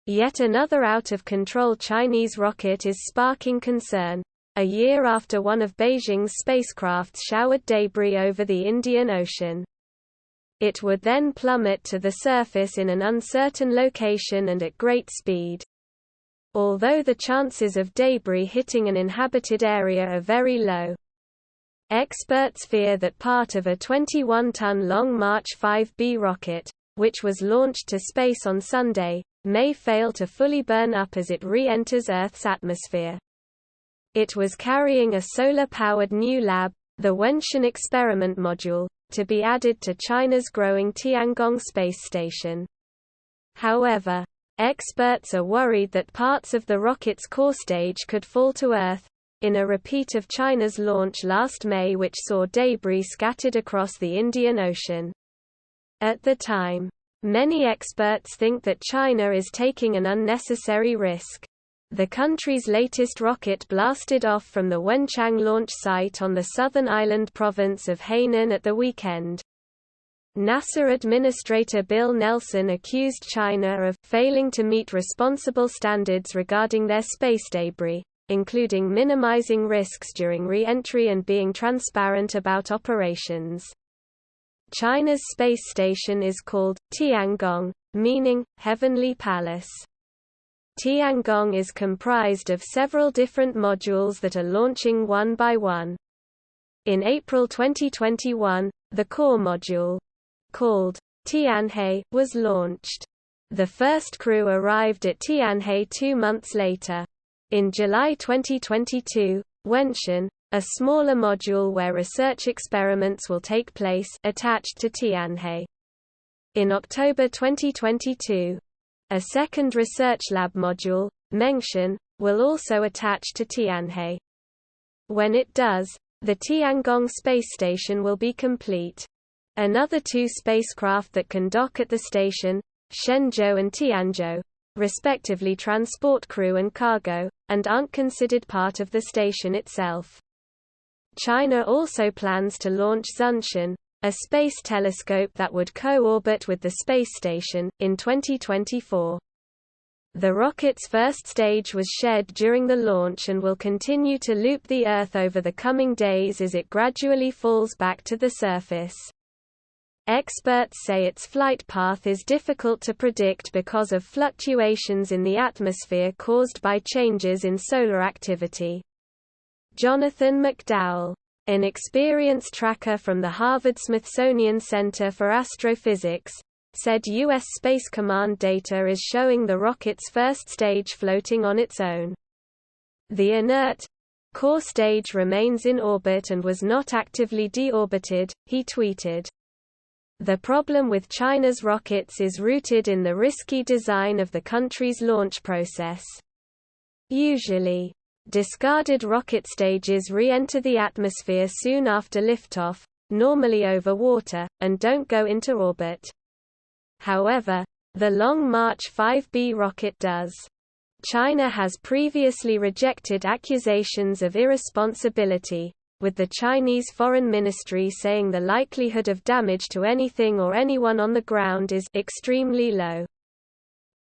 Yet another out-of-control Chinese rocket is sparking concern, a year after one of Beijing's spacecrafts showered debris over the Indian Ocean. It would then plummet to the surface in an uncertain location and at great speed. Although the chances of debris hitting an inhabited area are very low. Experts fear that part of a 21-ton Long March 5B rocket, which was launched to space on Sunday, may fail to fully burn up as it re-enters Earth's atmosphere. It was carrying a solar-powered new lab, the Wenshan Experiment Module, to be added to China's growing Tiangong space station. However, experts are worried that parts of the rocket's core stage could fall to Earth, in a repeat of China's launch last May, which saw debris scattered across the Indian Ocean. At the time, many experts think that China is taking an unnecessary risk. The country's latest rocket blasted off from the Wenchang launch site on the southern island province of Hainan at the weekend. NASA Administrator Bill Nelson accused China of failing to meet responsible standards regarding their space debris, including minimizing risks during re-entry and being transparent about operations. China's space station is called Tiangong, meaning Heavenly Palace. Tiangong is comprised of several different modules that are launching one by one. In April 2021, the core module, called Tianhe, was launched. The first crew arrived at Tianhe 2 months later. In July 2022, Wenshan, a smaller module where research experiments will take place, attached to Tianhe. In October 2022, a second research lab module, Mengshan, will also attach to Tianhe. When it does, the Tiangong space station will be complete. Another 2 spacecraft that can dock at the station, Shenzhou and Tianzhou, respectively transport crew and cargo, and aren't considered part of the station itself. China also plans to launch Zhunshan, a space telescope that would co-orbit with the space station, in 2024. The rocket's first stage was shed during the launch and will continue to loop the Earth over the coming days as it gradually falls back to the surface. Experts say its flight path is difficult to predict because of fluctuations in the atmosphere caused by changes in solar activity. Jonathan McDowell, an experienced tracker from the Harvard-Smithsonian Center for Astrophysics, said U.S. Space Command data is showing the rocket's first stage floating on its own. The inert core stage remains in orbit and was not actively deorbited, he tweeted. The problem with China's rockets is rooted in the risky design of the country's launch process. Usually, discarded rocket stages re-enter the atmosphere soon after liftoff, normally over water, and don't go into orbit. However, the Long March 5B rocket does. China has previously rejected accusations of irresponsibility, with the Chinese Foreign Ministry saying the likelihood of damage to anything or anyone on the ground is extremely low.